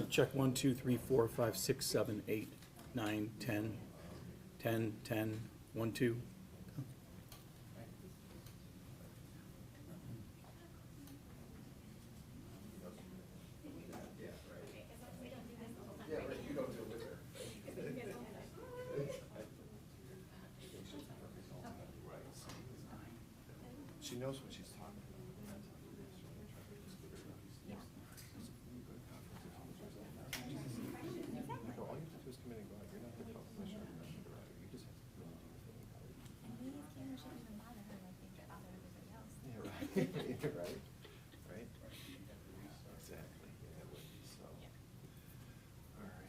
Check 1, 2, 3, 4, 5, 6, 7, 8, 9, 10, 10, 10, 1, 2. She knows what she's talking about. All you have to do is come in and go out. You're not going to tell the commissioner or the director. You just have to come in and do the thing. Yeah, right. Right. Right. Exactly. Yeah, it would be so. All right.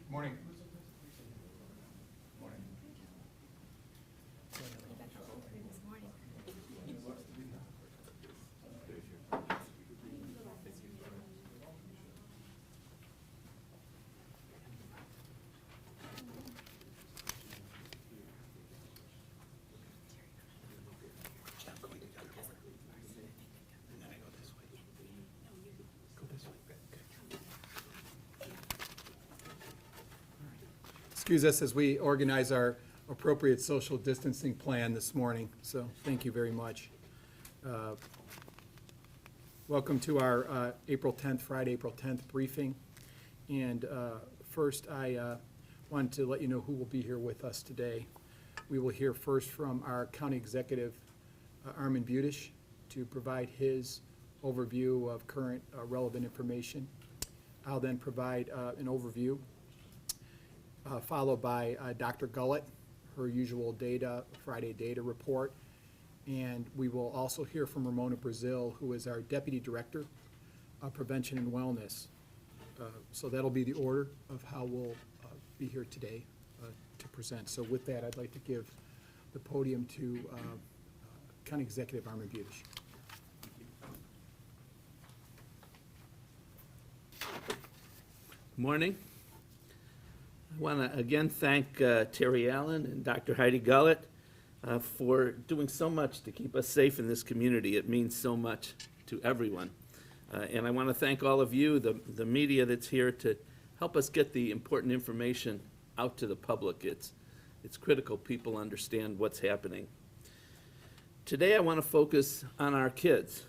Morning. Excuse us as we organize our appropriate social distancing plan this morning, so thank you very much. Welcome to our Friday, April 10th briefing. And first, I wanted to let you know who will be here with us today. We will hear first from our County Executive, Armin Budish, to provide his overview of current relevant information. I'll then provide an overview, followed by Dr. Gullett, her usual Friday data report. And we will also hear from Ramona Brazil, who is our Deputy Director of Prevention and Wellness. So that'll be the order of how we'll be here today to present. So with that, I'd like to give the podium to County Executive Armin Budish. Morning. I want to again thank Terry Allen and Dr. Heidi Gullett for doing so much to keep us safe in this community. It means so much to everyone. And I want to thank all of you, the media that's here, to help us get the important information out to the public. It's critical people understand what's happening. Today I want to focus on our kids.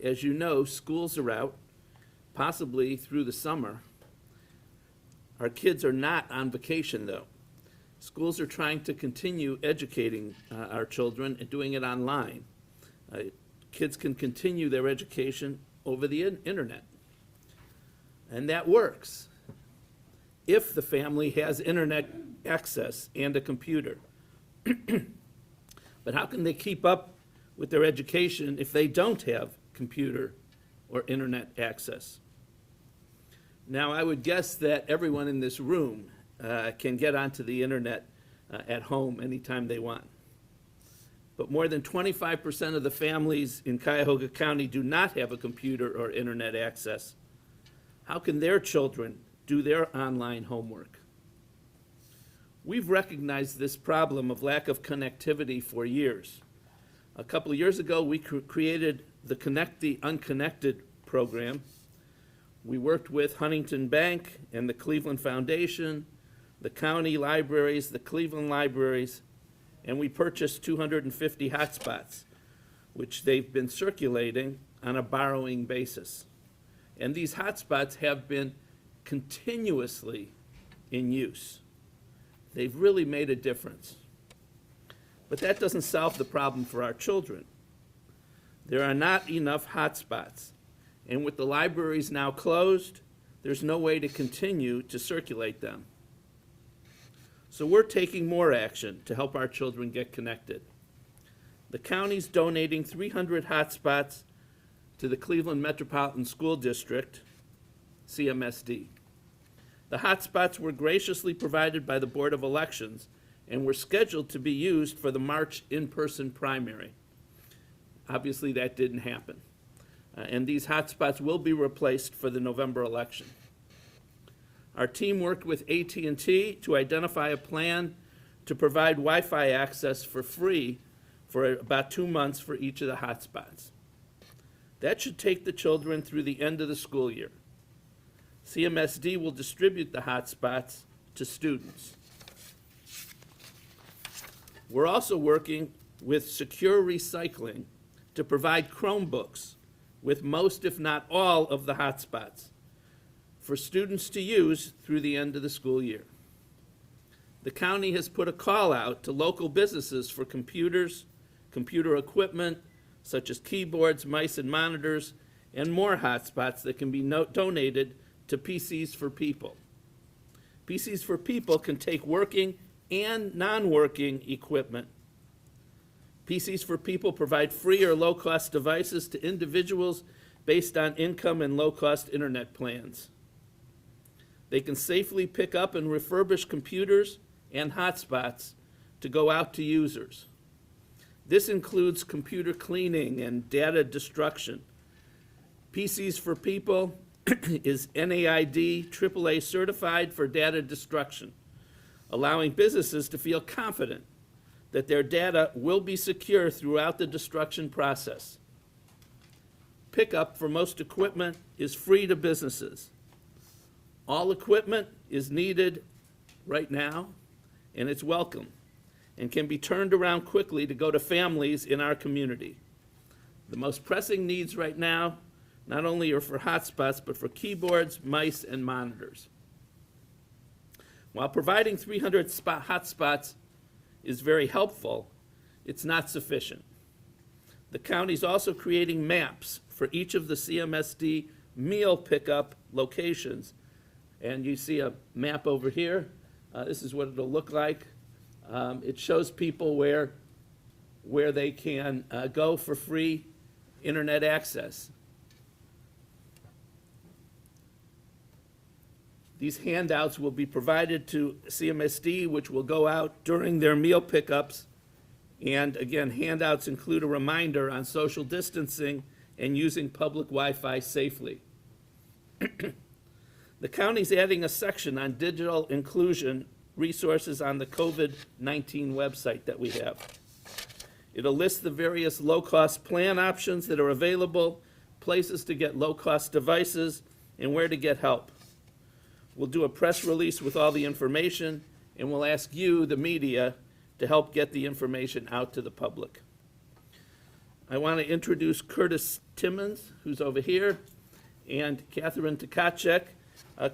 As you know, schools are out, possibly through the summer. Our kids are not on vacation, though. Schools are trying to continue educating our children and doing it online. Kids can continue their education over the internet. And that works if the family has internet access and a computer. But how can they keep up with their education if they don't have computer or internet access? Now, I would guess that everyone in this room can get onto the internet at home anytime they want. But more than 25% of the families in Cuyahoga County do not have a computer or internet access. How can their children do their online homework? We've recognized this problem of lack of connectivity for years. A couple of years ago, we created the Connect the Unconnected program. We worked with Huntington Bank and the Cleveland Foundation, the county libraries, the Cleveland libraries, and we purchased 250 hotspots, which they've been circulating on a borrowing basis. And these hotspots have been continuously in use. They've really made a difference. But that doesn't solve the problem for our children. There are not enough hotspots, and with the libraries now closed, there's no way to continue to circulate them. So we're taking more action to help our children get connected. The county's donating 300 hotspots to the Cleveland Metropolitan School District, CMSD. The hotspots were graciously provided by the Board of Elections and were scheduled to be used for the March in-person primary. Obviously, that didn't happen. And these hotspots will be replaced for the November election. Our team worked with AT&T to identify a plan to provide Wi-Fi access for free for about 2 months for each of the hotspots. That should take the children through the end of the school year. CMSD will distribute the hotspots to students. We're also working with Secure Recycling to provide Chromebooks with most, if not all, of the hotspots for students to use through the end of the school year. The county has put a call out to local businesses for computers, computer equipment, such as keyboards, mice, and monitors, and more hotspots that can be donated to PCs for People. PCs for People can take working and non-working equipment. PCs for People provide free or low-cost devices to individuals based on income and low-cost internet plans. They can safely pick up and refurbish computers and hotspots to go out to users. This includes computer cleaning and data destruction. PCs for People is NAID AAA certified for data destruction, allowing businesses to feel confident that their data will be secure throughout the destruction process. Pickup for most equipment is free to businesses. All equipment is needed right now, and it's welcome, and can be turned around quickly to go to families in our community. The most pressing needs right now not only are for hotspots, but for keyboards, mice, and monitors. While providing 300 hotspots is very helpful, it's not sufficient. The county's also creating maps for each of the CMSD meal pickup locations. And you see a map over here. This is what it'll look like. It shows people where they can go for free internet access. These handouts will be provided to CMSD, which will go out during their meal pickups. And again, handouts include a reminder on social distancing and using public Wi-Fi safely. The county's adding a section on digital inclusion resources on the COVID-19 website that we have. It'll list the various low-cost plan options that are available, places to get low-cost devices, and where to get help. We'll do a press release with all the information, and we'll ask you, the media, to help get the information out to the public. I want to introduce Curtis Timmons, who's over here, and Catherine Tkachek.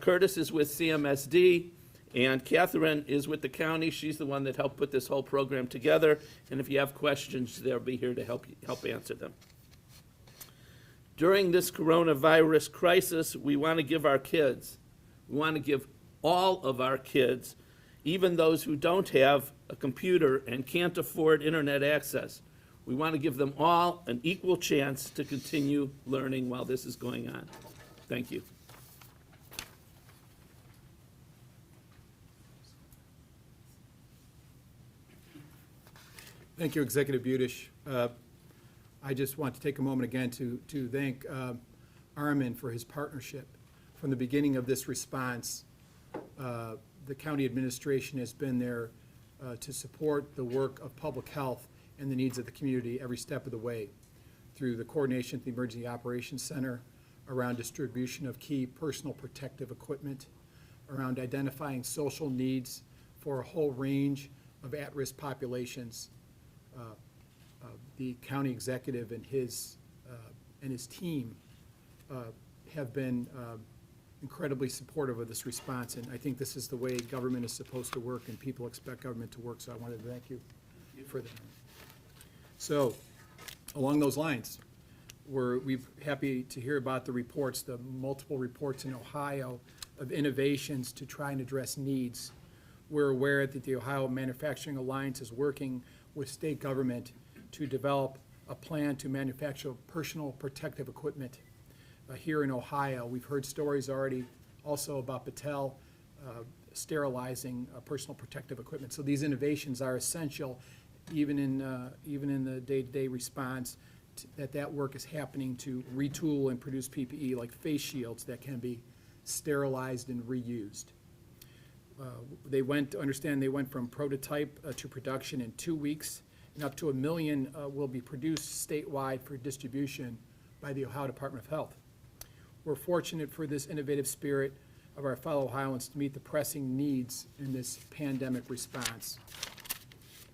Curtis is with CMSD, and Catherine is with the county. She's the one that helped put this whole program together, and if you have questions, they'll be here to help answer them. During this coronavirus crisis, we want to give our kids, we want to give all of our kids, even those who don't have a computer and can't afford internet access, we want to give them all an equal chance to continue learning while this is going on. Thank you. Thank you, Executive Budish. I just want to take a moment again to thank Armin for his partnership. From the beginning of this response, the county administration has been there to support the work of public health and the needs of the community every step of the way, through the coordination of the Emergency Operations Center, around distribution of key personal protective equipment, around identifying social needs for a whole range of at-risk populations. The county executive and his team have been incredibly supportive of this response, and I think this is the way government is supposed to work, and people expect government to work, so I wanted to thank you for that. So, along those lines, we're happy to hear about the reports, the multiple reports in Ohio of innovations to try and address needs. We're aware that the Ohio Manufacturing Alliance is working with state government to develop a plan to manufacture personal protective equipment here in Ohio. We've heard stories already also about Battelle sterilizing personal protective equipment. So these innovations are essential, even in the day-to-day response, that work is happening to retool and produce PPE like face shields that can be sterilized and reused. They went from prototype to production in 2 weeks, and up to 1 million will be produced statewide for distribution by the Ohio Department of Health. We're fortunate for this innovative spirit of our fellow Ohioans to meet the pressing needs in this pandemic response.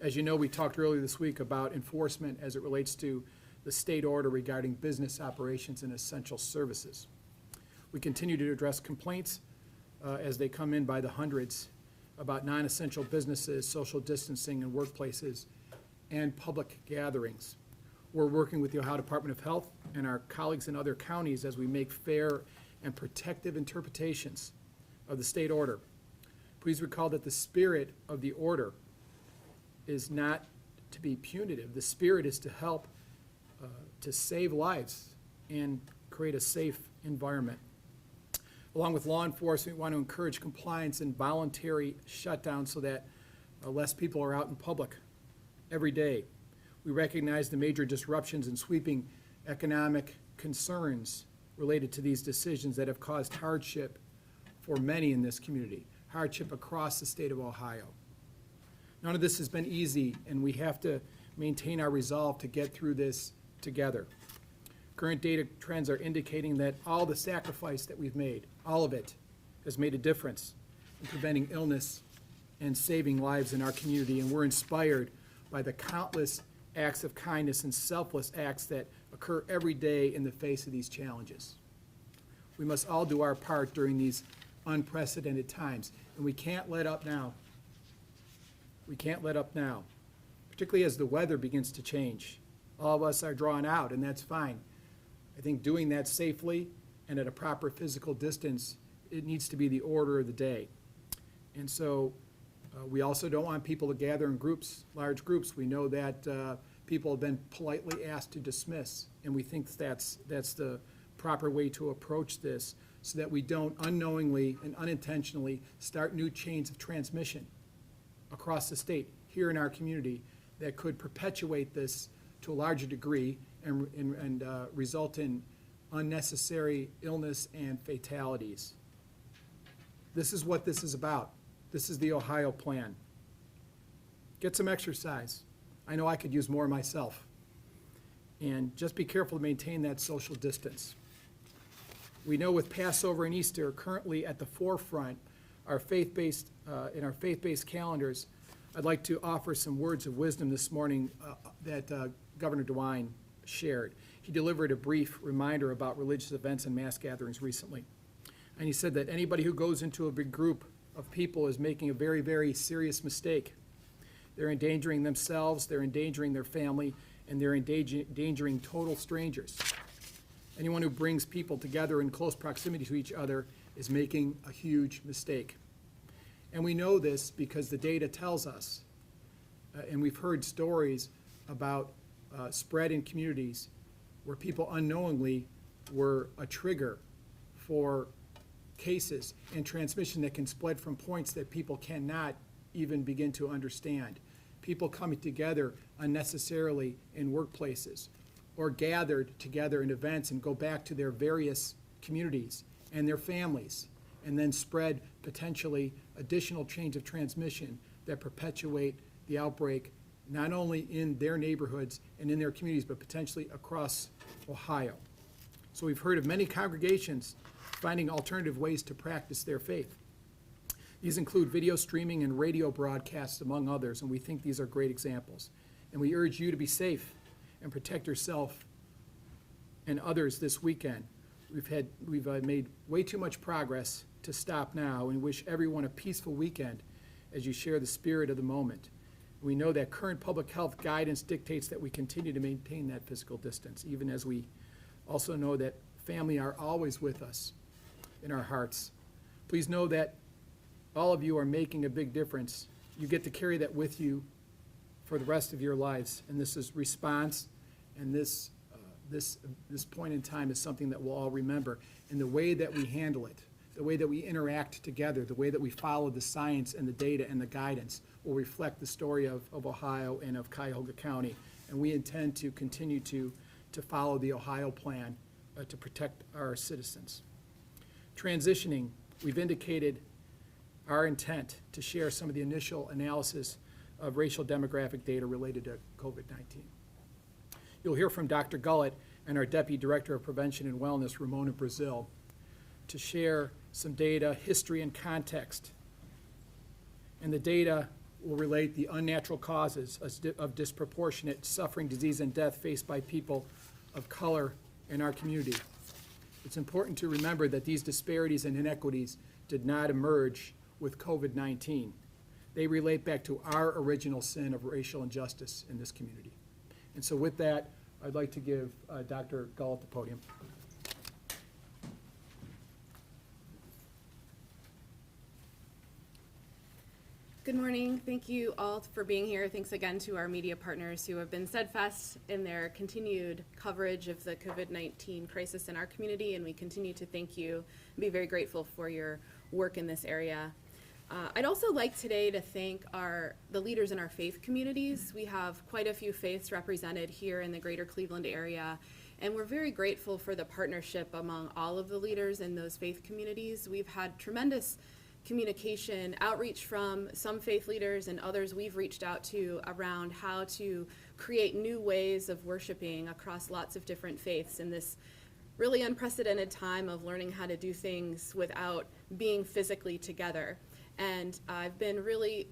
As you know, we talked earlier this week about enforcement as it relates to the state order regarding business operations and essential services. We continue to address complaints as they come in by the hundreds about non-essential businesses, social distancing in workplaces, and public gatherings. We're working with the Ohio Department of Health and our colleagues in other counties as we make fair and protective interpretations of the state order. Please recall that the spirit of the order is not to be punitive. The spirit is to help to save lives and create a safe environment. Along with law enforcement, we want to encourage compliance and voluntary shutdown so that less people are out in public every day. We recognize the major disruptions and sweeping economic concerns related to these decisions that have caused hardship for many in this community, hardship across the state of Ohio. None of this has been easy, and we have to maintain our resolve to get through this together. Current data trends are indicating that all the sacrifice that we've made, all of it, has made a difference in preventing illness and saving lives in our community, and we're inspired by the countless acts of kindness and selfless acts that occur every day in the face of these challenges. We must all do our part during these unprecedented times, and we can't let up now. We can't let up now, particularly as the weather begins to change. All of us are drawn out, and that's fine. I think doing that safely and at a proper physical distance, it needs to be the order of the day. And so we also don't want people to gather in groups, large groups. We know that people have been politely asked to dismiss, and we think that's the proper way to approach this so that we don't unknowingly and unintentionally start new chains of transmission across the state here in our community that could perpetuate this to a larger degree and result in unnecessary illness and fatalities. This is what this is about. This is the Ohio plan. Get some exercise. I know I could use more myself. And just be careful to maintain that social distance. We know with Passover and Easter currently at the forefront, in our faith-based calendars, I'd like to offer some words of wisdom this morning that Governor DeWine shared. He delivered a brief reminder about religious events and mass gatherings recently. And he said that anybody who goes into a big group of people is making a very, very serious mistake. They're endangering themselves, they're endangering their family, and they're endangering total strangers. Anyone who brings people together in close proximity to each other is making a huge mistake. And we know this because the data tells us, and we've heard stories about spread in communities where people unknowingly were a trigger for cases and transmission that can spread from points that people cannot even begin to understand. People coming together unnecessarily in workplaces or gathered together in events and go back to their various communities and their families and then spread potentially additional chains of transmission that perpetuate the outbreak not only in their neighborhoods and in their communities, but potentially across Ohio. So we've heard of many congregations finding alternative ways to practice their faith. These include video streaming and radio broadcasts, among others, and we think these are great examples. And we urge you to be safe and protect yourself and others this weekend. We've made way too much progress to stop now, and wish everyone a peaceful weekend as you share the spirit of the moment. We know that current public health guidance dictates that we continue to maintain that physical distance, even as we also know that family are always with us in our hearts. Please know that all of you are making a big difference. You get to carry that with you for the rest of your lives, and this is response, and this point in time is something that we'll all remember. And the way that we handle it, the way that we interact together, the way that we follow the science and the data and the guidance will reflect the story of Ohio and of Cuyahoga County. And we intend to continue to follow the Ohio plan to protect our citizens. Transitioning, we've indicated our intent to share some of the initial analysis of racial demographic data related to COVID-19. You'll hear from Dr. Gullett and our Deputy Director of Prevention and Wellness, Ramona Brazil, to share some data, history, and context. And the data will relate the unnatural causes of disproportionate suffering, disease, and death faced by people of color in our community. It's important to remember that these disparities and inequities did not emerge with COVID-19. They relate back to our original sin of racial injustice in this community. And so with that, I'd like to give Dr. Gullett the podium. Good morning. Thank you all for being here. Thanks again to our media partners who have been steadfast in their continued coverage of the COVID-19 crisis in our community, and we continue to thank you and be very grateful for your work in this area. I'd also like today to thank the leaders in our faith communities. We have quite a few faiths represented here in the greater Cleveland area, and we're very grateful for the partnership among all of the leaders in those faith communities. We've had tremendous communication, outreach from some faith leaders and others we've reached out to around how to create new ways of worshiping across lots of different faiths in this really unprecedented time of learning how to do things without being physically together. And I've been really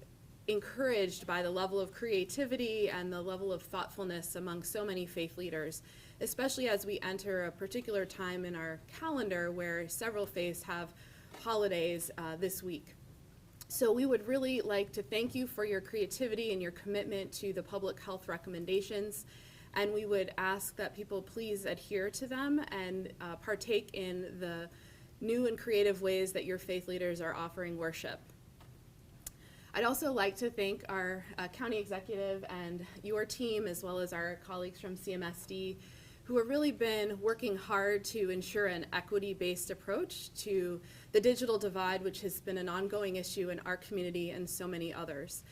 encouraged by the level of creativity and the level of thoughtfulness among so many faith leaders, especially as we enter a particular time in our calendar where several faiths have holidays this week. So we would really like to thank you for your creativity and your commitment to the public health recommendations, and we would ask that people please adhere to them and partake in the new and creative ways that your faith leaders are offering worship. I'd also like to thank our county executive and your team, as well as our colleagues from CMSD, who have really been working hard to ensure an equity-based approach to the digital divide, which has been an ongoing issue in our community and so many others.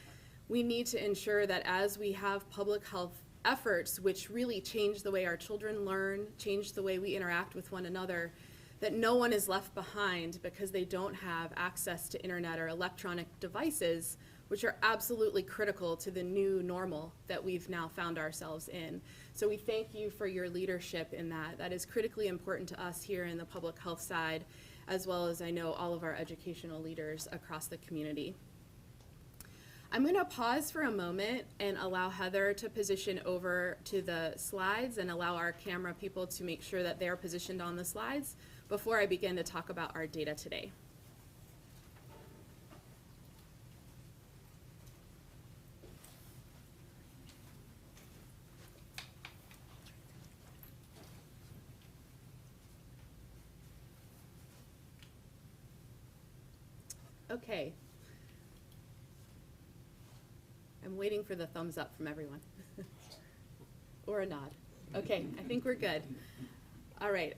We need to ensure that as we have public health efforts which really change the way our children learn, change the way we interact with one another, that no one is left behind because they don't have access to internet or electronic devices, which are absolutely critical to the new normal that we've now found ourselves in. So we thank you for your leadership in that. That is critically important to us here in the public health side, as well as I know all of our educational leaders across the community. I'm going to pause for a moment and allow Heather to position over to the slides and allow our camera people to make sure that they're positioned on the slides before I begin to talk about our data today. Okay. I'm waiting for the thumbs up from everyone. Or a nod. Okay, I think we're good. All right.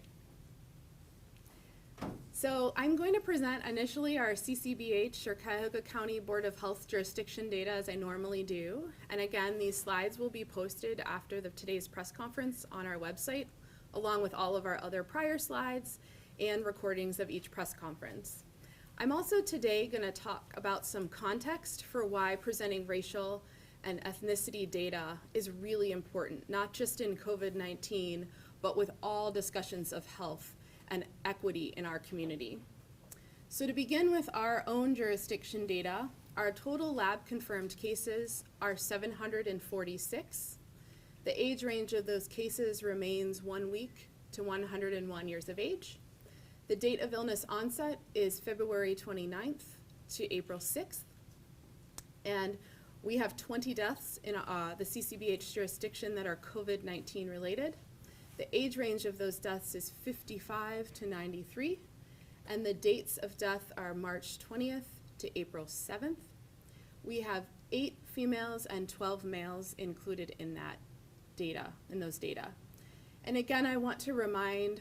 So I'm going to present initially our CCBH, or Cuyahoga County Board of Health jurisdiction data, as I normally do. And again, these slides will be posted after today's press conference on our website, along with all of our other prior slides and recordings of each press conference. I'm also today going to talk about some context for why presenting racial and ethnicity data is really important, not just in COVID-19, but with all discussions of health and equity in our community. So to begin with our own jurisdiction data, our total lab confirmed cases are 746. The age range of those cases remains 1 week to 101 years of age. The date of illness onset is February 29th to April 6th. And we have 20 deaths in the CCBH jurisdiction that are COVID-19 related. The age range of those deaths is 55 to 93. And the dates of death are March 20th to April 7th. We have 8 females and 12 males included in that data, in those data. And again, I want to remind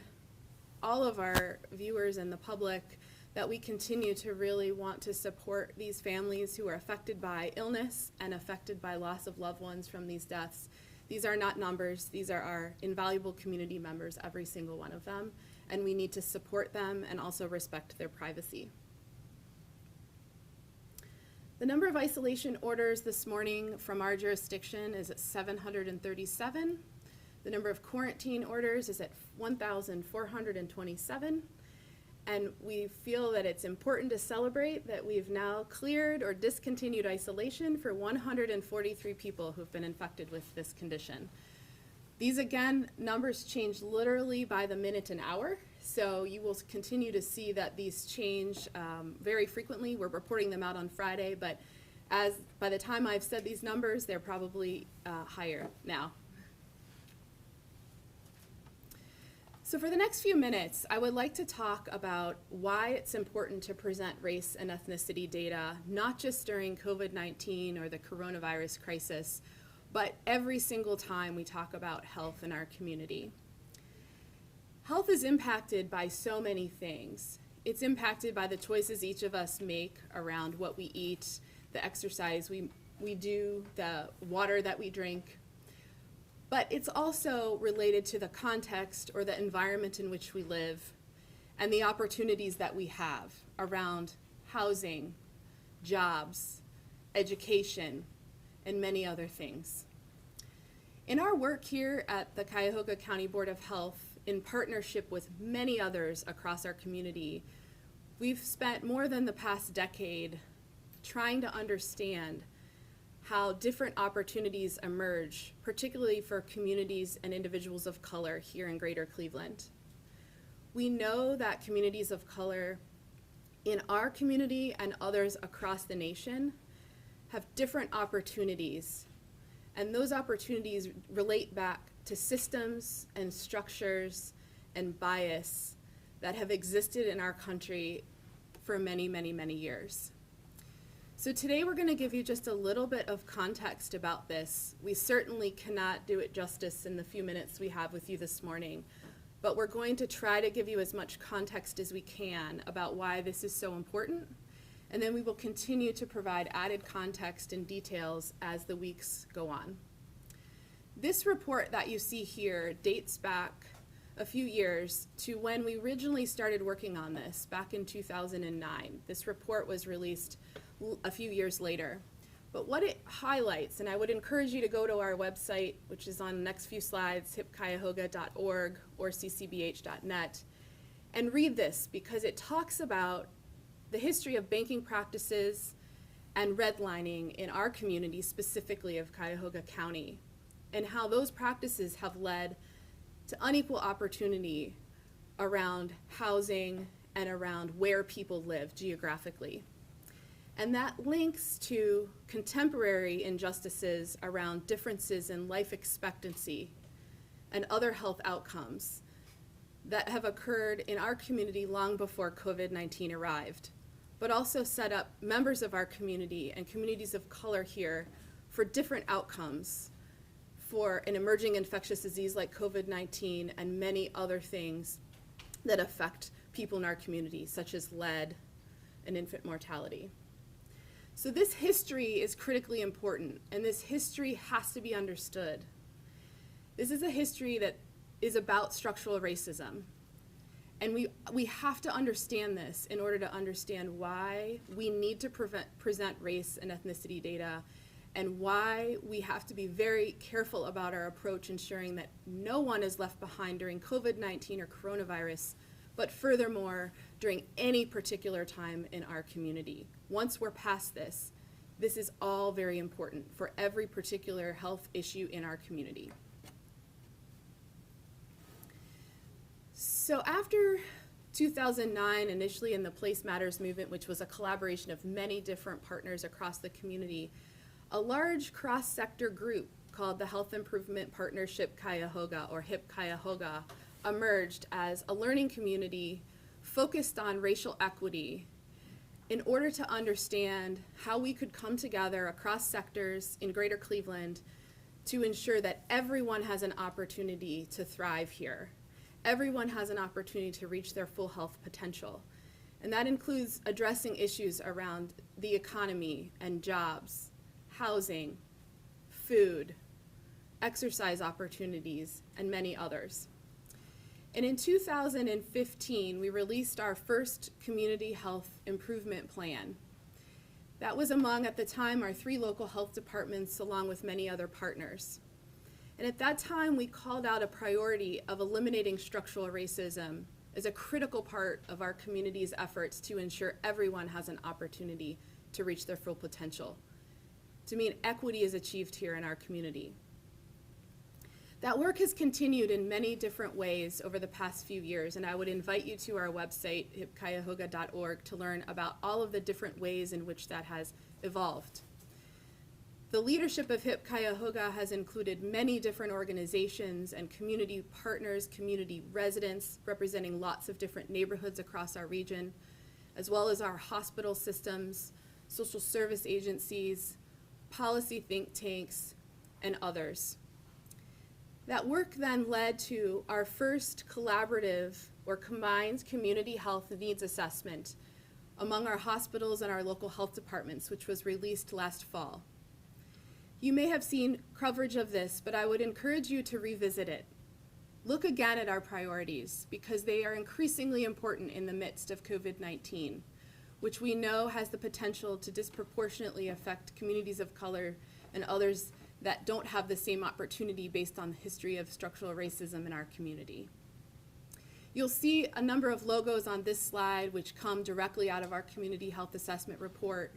all of our viewers and the public that we continue to really want to support these families who are affected by illness and affected by loss of loved ones from these deaths. These are not numbers, these are our invaluable community members, every single one of them, and we need to support them and also respect their privacy. The number of isolation orders this morning from our jurisdiction is at 737. The number of quarantine orders is at 1,427. And we feel that it's important to celebrate that we've now cleared or discontinued isolation for 143 people who've been infected with this condition. These, again, numbers change literally by the minute and hour, so you will continue to see that these change very frequently. We're reporting them out on Friday, but by the time I've said these numbers, they're probably higher now. So for the next few minutes, I would like to talk about why it's important to present race and ethnicity data, not just during COVID-19 or the coronavirus crisis, but every single time we talk about health in our community. Health is impacted by so many things. It's impacted by the choices each of us make around what we eat, the exercise we do, the water that we drink. But it's also related to the context or the environment in which we live and the opportunities that we have around housing, jobs, education, and many other things. In our work here at the Cuyahoga County Board of Health, in partnership with many others across our community, we've spent more than the past decade trying to understand how different opportunities emerge, particularly for communities and individuals of color here in Greater Cleveland. We know that communities of color in our community and others across the nation have different opportunities, and those opportunities relate back to systems and structures and bias that have existed in our country for many, many, many years. So today we're going to give you just a little bit of context about this. We certainly cannot do it justice in the few minutes we have with you this morning, but we're going to try to give you as much context as we can about why this is so important, and then we will continue to provide added context and details as the weeks go on. This report that you see here dates back a few years to when we originally started working on this back in 2009. This report was released a few years later. But what it highlights, and I would encourage you to go to our website, which is on the next few slides, hipcuyahoga.org or ccbh.net, and read this because it talks about the history of banking practices and redlining in our community, specifically of Cuyahoga County, and how those practices have led to unequal opportunity around housing and around where people live geographically. And that links to contemporary injustices around differences in life expectancy and other health outcomes that have occurred in our community long before COVID-19 arrived, but also set up members of our community and communities of color here for different outcomes for an emerging infectious disease like COVID-19 and many other things that affect people in our community, such as lead and infant mortality. So this history is critically important, and this history has to be understood. This is a history that is about structural racism, and we have to understand this in order to understand why we need to present race and ethnicity data, and why we have to be very careful about our approach, ensuring that no one is left behind during COVID-19 or coronavirus, but furthermore, during any particular time in our community. Once we're past this, this is all very important for every particular health issue in our community. So after 2009, initially in the Place Matters movement, which was a collaboration of many different partners across the community, a large cross-sector group called the Health Improvement Partnership Cuyahoga, or HIP Cuyahoga, emerged as a learning community focused on racial equity in order to understand how we could come together across sectors in Greater Cleveland to ensure that everyone has an opportunity to thrive here. Everyone has an opportunity to reach their full health potential. And that includes addressing issues around the economy and jobs, housing, food, exercise opportunities, and many others. And in 2015, we released our first community health improvement plan. That was among, at the time, our 3 local health departments, along with many other partners. And at that time, we called out a priority of eliminating structural racism as a critical part of our community's efforts to ensure everyone has an opportunity to reach their full potential, to mean equity is achieved here in our community. That work has continued in many different ways over the past few years, and I would invite you to our website, hipcuyahoga.org, to learn about all of the different ways in which that has evolved. The leadership of HIP Cuyahoga has included many different organizations and community partners, community residents representing lots of different neighborhoods across our region, as well as our hospital systems, social service agencies, policy think tanks, and others. That work then led to our first collaborative or combined community health needs assessment among our hospitals and our local health departments, which was released last fall. You may have seen coverage of this, but I would encourage you to revisit it. Look again at our priorities, because they are increasingly important in the midst of COVID-19, which we know has the potential to disproportionately affect communities of color and others that don't have the same opportunity based on the history of structural racism in our community. You'll see a number of logos on this slide which come directly out of our community health assessment report.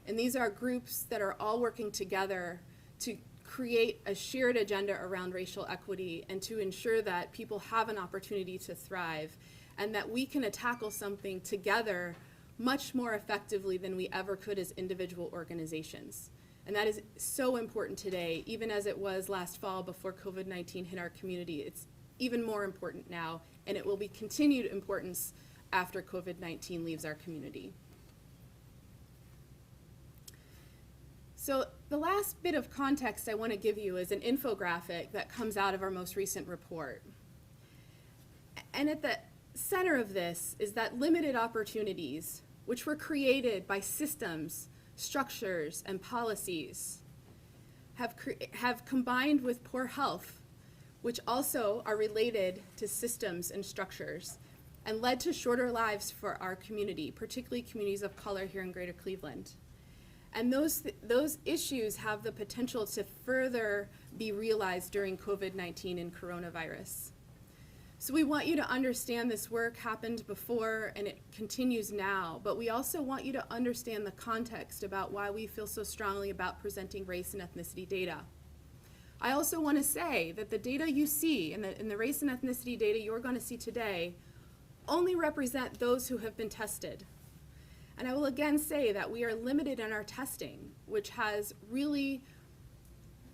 And these are groups that are all working together to create a shared agenda around racial equity and to ensure that people have an opportunity to thrive and that we can tackle something together much more effectively than we ever could as individual organizations. And that is so important today, even as it was last fall before COVID-19 hit our community. It's even more important now, and it will be continued importance after COVID-19 leaves our community. So the last bit of context I want to give you is an infographic that comes out of our most recent report. And at the center of this is that limited opportunities, which were created by systems, structures, and policies, have combined with poor health, which also are related to systems and structures, and led to shorter lives for our community, particularly communities of color here in Greater Cleveland. And those issues have the potential to further be realized during COVID-19 and coronavirus. So we want you to understand this work happened before and it continues now, but we also want you to understand the context about why we feel so strongly about presenting race and ethnicity data. I also want to say that the data you see in the race and ethnicity data you're going to see today only represent those who have been tested. And I will again say that we are limited in our testing, which has really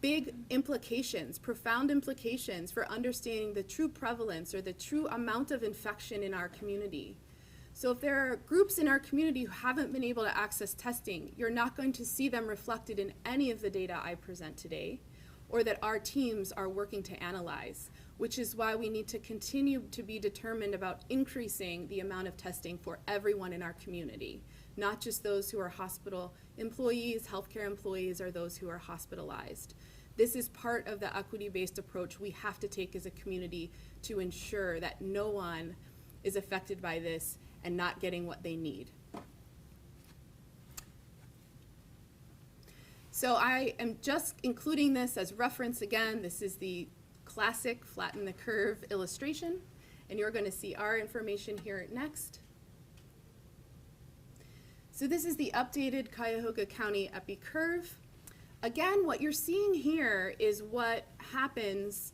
big implications, profound implications for understanding the true prevalence or the true amount of infection in our community. So if there are groups in our community who haven't been able to access testing, you're not going to see them reflected in any of the data I present today, or that our teams are working to analyze, which is why we need to continue to be determined about increasing the amount of testing for everyone in our community, not just those who are hospital employees, healthcare employees, or those who are hospitalized. This is part of the equity-based approach we have to take as a community to ensure that no one is affected by this and not getting what they need. So I am just including this as reference again. This is the classic flatten the curve illustration, and you're going to see our information here next. So this is the updated Cuyahoga County EPI curve. Again, what you're seeing here is what happens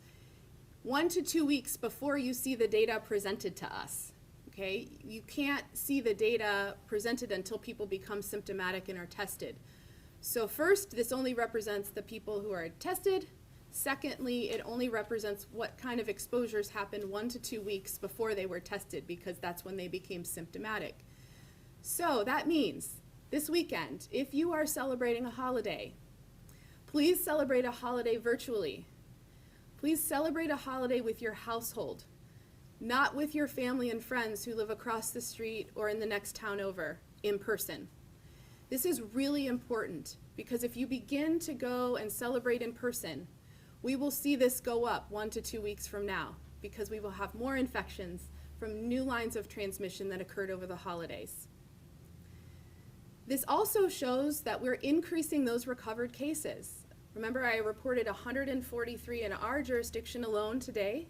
1 to 2 weeks before you see the data presented to us. okay? You can't see the data presented until people become symptomatic and are tested. So first, this only represents the people who are tested. Secondly, it only represents what kind of exposures happened 1 to 2 weeks before they were tested, because that's when they became symptomatic. So that means this weekend, if you are celebrating a holiday, please celebrate a holiday virtually. Please celebrate a holiday with your household, not with your family and friends who live across the street or in the next town over in person. This is really important, because if you begin to go and celebrate in person, we will see this go up 1 to 2 weeks from now, because we will have more infections from new lines of transmission that occurred over the holidays. This also shows that we're increasing those recovered cases. Remember, I reported 143 in our jurisdiction alone today,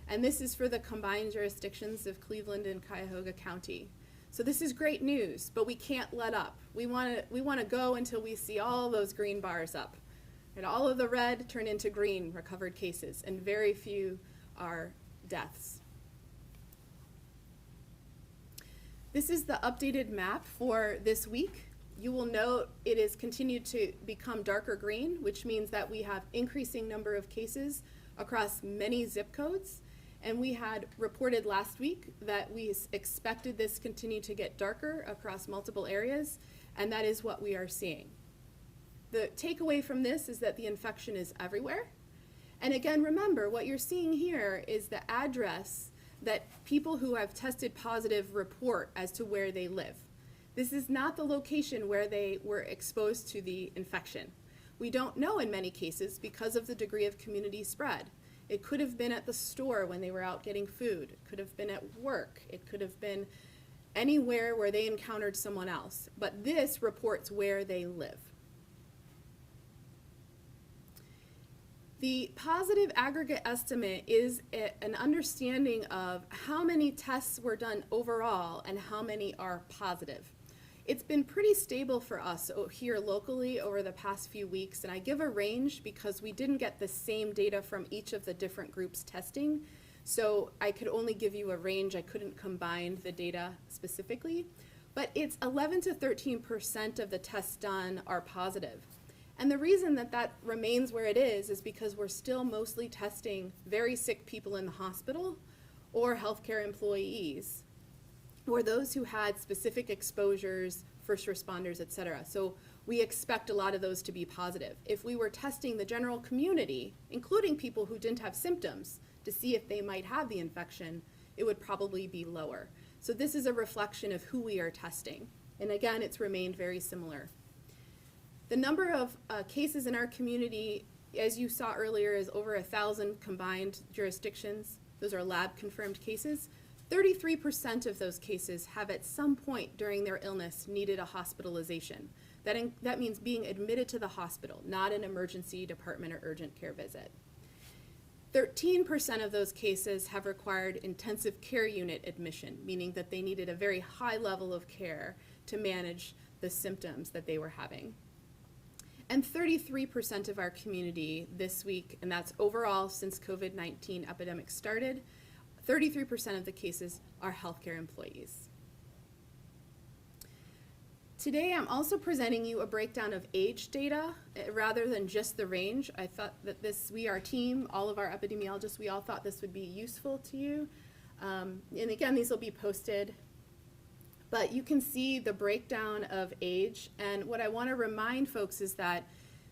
and this is for the combined jurisdictions of Cleveland and Cuyahoga County. So this is great news, but we can't let up. We want to go until we see all those green bars up, and all of the red turn into green recovered cases, and very few are deaths. This is the updated map for this week. You will note it has continued to become darker green, which means that we have increasing number of cases across many zip codes. And we had reported last week that we expected this continue to get darker across multiple areas, and that is what we are seeing. The takeaway from this is that the infection is everywhere. And again, remember, what you're seeing here is the address that people who have tested positive report as to where they live. This is not the location where they were exposed to the infection. We don't know in many cases because of the degree of community spread. It could have been at the store when they were out getting food. It could have been at work. It could have been anywhere where they encountered someone else. But this reports where they live. The positive aggregate estimate is an understanding of how many tests were done overall and how many are positive. It's been pretty stable for us here locally over the past few weeks, and I give a range because we didn't get the same data from each of the different groups testing, so I could only give you a range. I couldn't combine the data specifically, but it's 11 to 13% of the tests done are positive. And the reason that that remains where it is because we're still mostly testing very sick people in the hospital or healthcare employees, or those who had specific exposures, first responders, et cetera. So we expect a lot of those to be positive. If we were testing the general community, including people who didn't have symptoms, to see if they might have the infection, it would probably be lower. So this is a reflection of who we are testing. And again, it's remained very similar. The number of cases in our community, as you saw earlier, is over 1,000 combined jurisdictions. Those are lab-confirmed cases. 33% of those cases have at some point during their illness needed a hospitalization. That means being admitted to the hospital, not an emergency department or urgent care visit. 13% of those cases have required intensive care unit admission, meaning that they needed a very high level of care to manage the symptoms that they were having. And 33% of our community this week, and that's overall since COVID-19 epidemic started, 33% of the cases are healthcare employees. Today I'm also presenting you a breakdown of age data rather than just the range. I thought that our team, all of our epidemiologists, we all thought this would be useful to you. And again, these will be posted. But you can see the breakdown of age, and what I want to remind folks is that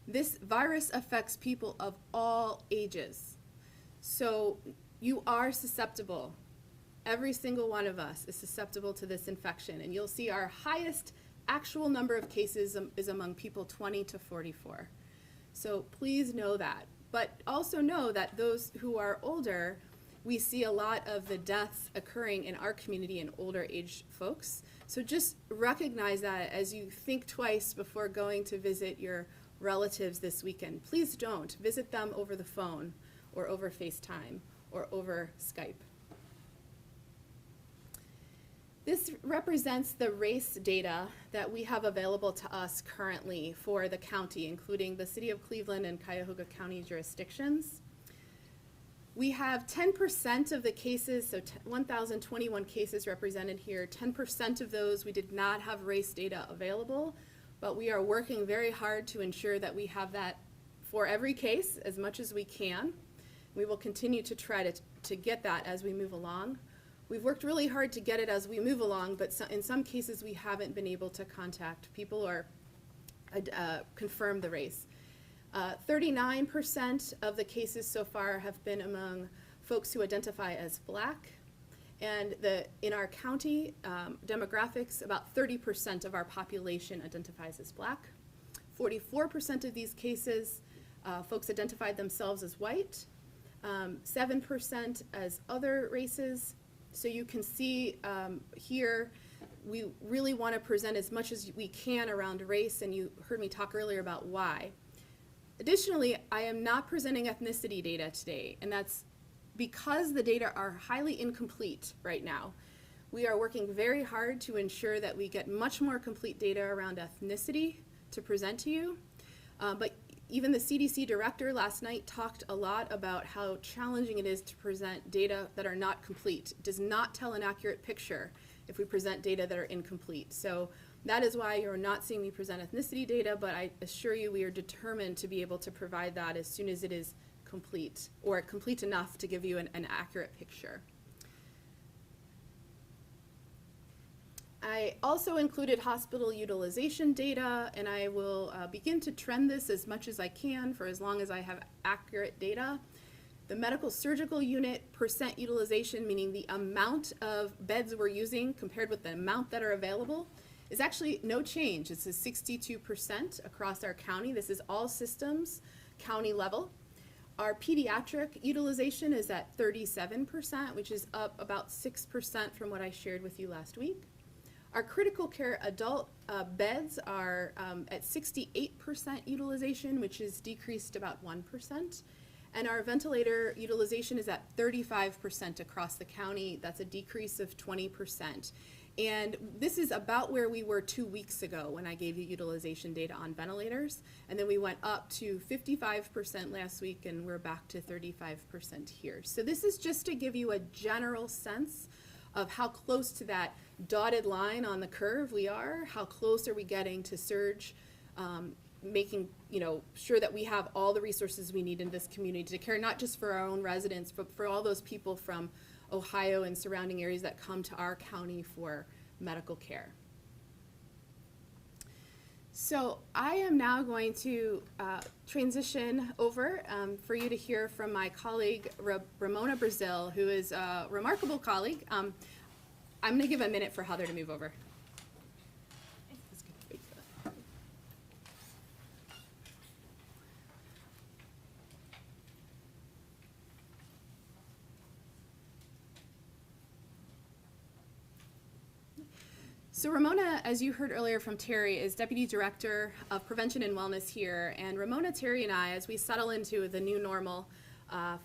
this virus affects people of all ages. So you are susceptible. Every single one of us is susceptible to this infection, and you'll see our highest actual number of cases is among people 20 to 44. So please know that. But also know that those who are older, we see a lot of the deaths occurring in our community in older age folks. So just recognize that as you think twice before going to visit your relatives this weekend. Please don't visit them over the phone or over FaceTime or over Skype. This represents the race data that we have available to us currently for the county, including the City of Cleveland and Cuyahoga County jurisdictions. We have 10% of the cases, so 1,021 cases represented here. 10% of those we did not have race data available, but we are working very hard to ensure that we have that for every case as much as we can. We will continue to try to get that as we move along. We've worked really hard to get it as we move along, but in some cases we haven't been able to contact people or confirm the race. 39% of the cases so far have been among folks who identify as Black. And in our county demographics, about 30% of our population identifies as Black. 44% of these cases, folks identified themselves as white. 7% as other races. So you can see here, we really want to present as much as we can around race, and you heard me talk earlier about why. Additionally, I am not presenting ethnicity data today, and that's because the data are highly incomplete right now. We are working very hard to ensure that we get much more complete data around ethnicity to present to you. But even the CDC director last night talked a lot about how challenging it is to present data that are not complete. It does not tell an accurate picture if we present data that are incomplete. So that is why you're not seeing me present ethnicity data, but I assure you we are determined to be able to provide that as soon as it is complete, or complete enough to give you an accurate picture. I also included hospital utilization data, and I will begin to trend this as much as I can for as long as I have accurate data. The medical surgical unit percent utilization, meaning the amount of beds we're using compared with the amount that are available, is actually no change. It's a 62% across our county. This is all systems, county level. Our pediatric utilization is at 37%, which is up about 6% from what I shared with you last week. Our critical care adult beds are at 68% utilization, which is decreased about 1%. And our ventilator utilization is at 35% across the county. That's a decrease of 20%. And this is about where we were 2 weeks ago when I gave you utilization data on ventilators. And then we went up to 55% last week, and we're back to 35% here. So this is just to give you a general sense of how close to that dotted line on the curve we are, how close are we getting to surge, making sure that we have all the resources we need in this community to care, not just for our own residents, but for all those people from Ohio and surrounding areas that come to our county for medical care. So I am now going to transition over for you to hear from my colleague, Ramona Brazil, who is a remarkable colleague. I'm going to give a minute for Heather to move over. So Ramona, as you heard earlier from Terry, is Deputy Director of Prevention and Wellness here. And Ramona, Terry, and I, as we settle into the new normal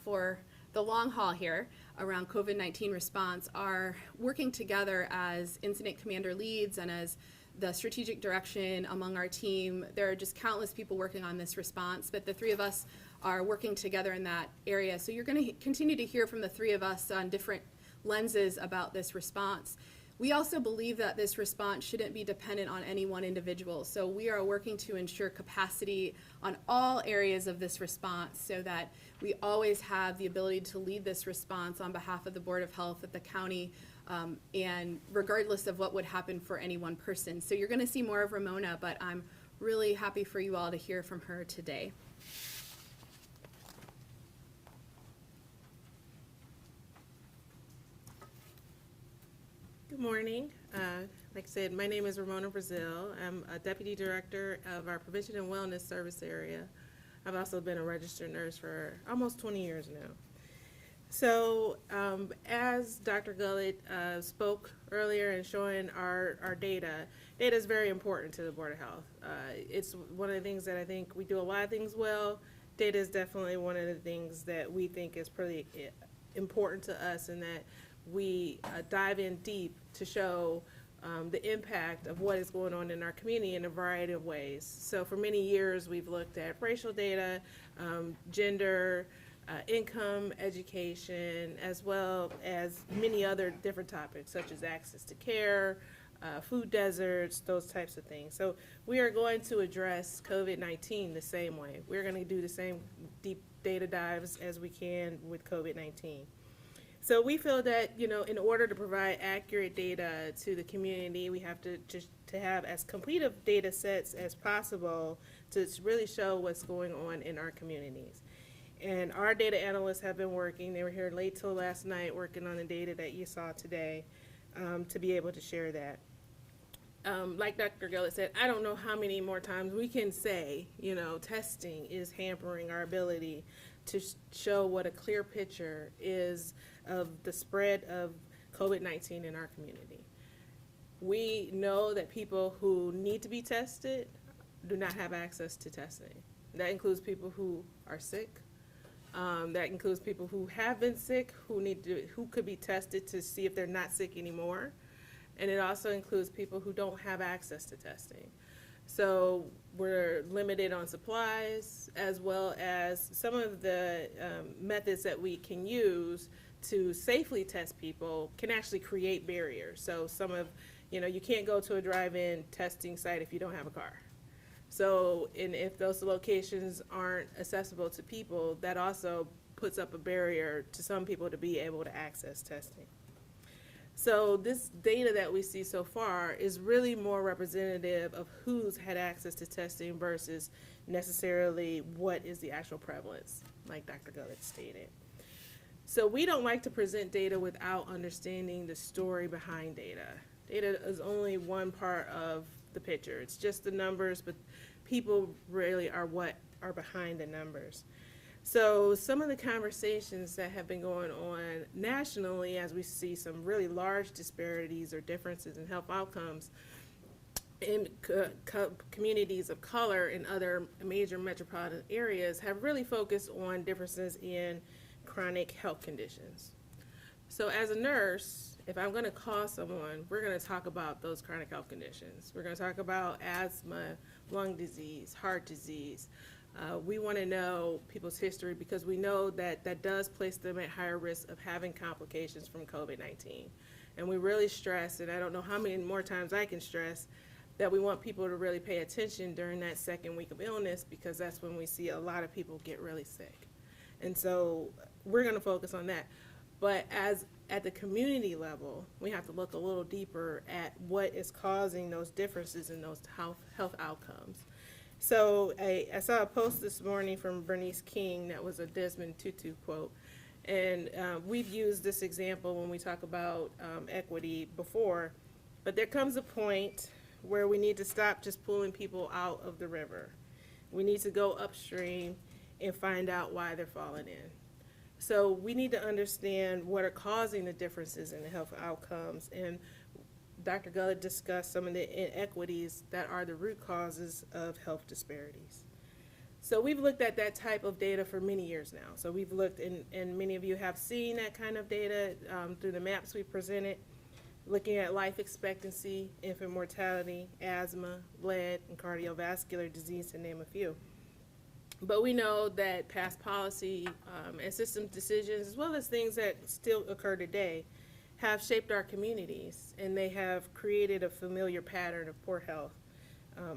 for the long haul here around COVID-19 response, are working together as incident commander leads and as the strategic direction among our team. There are just countless people working on this response, but the three of us are working together in that area. So you're going to continue to hear from the three of us on different lenses about this response. We also believe that this response shouldn't be dependent on any one individual. So we are working to ensure capacity on all areas of this response so that we always have the ability to lead this response on behalf of the Board of Health at the county, and regardless of what would happen for any one person. So you're going to see more of Ramona, but I'm really happy for you all to hear from her today. Good morning. Like I said, my name is Ramona Brazil. I'm a Deputy Director of our Prevention and Wellness Service area. I've also been a registered nurse for almost 20 years now. So as Dr. Gullett spoke earlier and showing our data is very important to the Board of Health. It's one of the things that I think we do a lot of things well. Data is definitely one of the things that we think is pretty important to us, and that we dive in deep to show the impact of what is going on in our community in a variety of ways. So for many years, we've looked at racial data, gender, income, education, as well as many other different topics such as access to care, food deserts, those types of things. So we are going to address COVID-19 the same way. We're going to do the same deep data dives as we can with COVID-19. So we feel that, you know, in order to provide accurate data to the community, we have to just to have as complete of data sets as possible to really show what's going on in our communities. And our data analysts have been working. They were here late till last night working on the data that you saw today to be able to share that. Like Dr. Gillett said, I don't know how many more times we can say, you know, testing is hampering our ability to show what a clear picture is of the spread of COVID-19 in our community. We know that people who need to be tested do not have access to testing. That includes people who are sick. That includes people who have been sick, who could be tested to see if they're not sick anymore. And it also includes people who don't have access to testing. So we're limited on supplies, as well as some of the methods that we can use to safely test people can actually create barriers. So some of, you know, you can't go to a drive-in testing site if you don't have a car. So, and if those locations aren't accessible to people, that also puts up a barrier to some people to be able to access testing. So this data that we see so far is really more representative of who's had access to testing versus necessarily what is the actual prevalence, like Dr. Gullett stated. So we don't like to present data without understanding the story behind data. Data is only one part of the picture. It's just the numbers, but people really are what are behind the numbers. So some of the conversations that have been going on nationally, as we see some really large disparities or differences in health outcomes in communities of color in other major metropolitan areas, have really focused on differences in chronic health conditions. So as a nurse, if I'm going to call someone, we're going to talk about those chronic health conditions. We're going to talk about asthma, lung disease, heart disease. We want to know people's history because we know that that does place them at higher risk of having complications from COVID-19. And we really stress, and I don't know how many more times I can stress, that we want people to really pay attention during that second week of illness because that's when we see a lot of people get really sick. And so we're going to focus on that. But as at the community level, we have to look a little deeper at what is causing those differences in those health outcomes. So I saw a post this morning from Bernice King that was a Desmond Tutu quote. And we've used this example when we talk about equity before. But there comes a point where we need to stop just pulling people out of the river. We need to go upstream and find out why they're falling in. So we need to understand what are causing the differences in the health outcomes. And Dr. Gullett discussed some of the inequities that are the root causes of health disparities. So we've looked at that type of data for many years now. So we've looked, and many of you have seen that kind of data through the maps we presented, looking at life expectancy, infant mortality, asthma, lead, and cardiovascular disease, to name a few. But we know that past policy and system decisions, as well as things that still occur today, have shaped our communities, and they have created a familiar pattern of poor health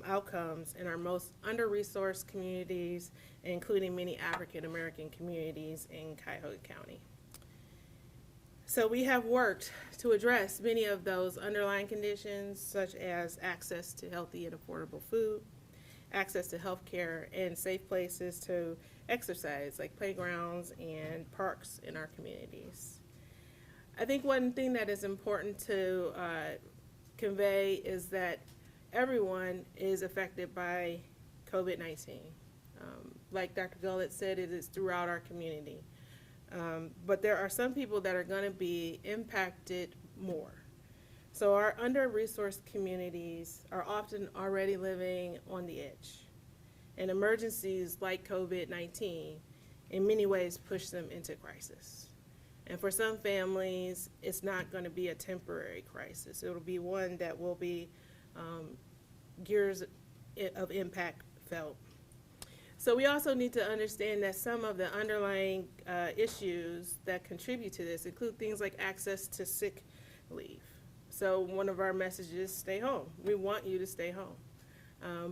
outcomes in our most under-resourced communities, including many African American communities in Cuyahoga County. So we have worked to address many of those underlying conditions, such as access to healthy and affordable food, access to health care, and safe places to exercise, like playgrounds and parks in our communities. I think one thing that is important to convey is that everyone is affected by COVID-19. Like Dr. Gullett said, it is throughout our community. But there are some people that are going to be impacted more. So our under-resourced communities are often already living on the edge. And emergencies like COVID-19 in many ways push them into crisis. And for some families, it's not going to be a temporary crisis. It'll be one that will be years of impact felt. So we also need to understand that some of the underlying issues that contribute to this include things like access to sick leave. So one of our messages, stay home. We want you to stay home.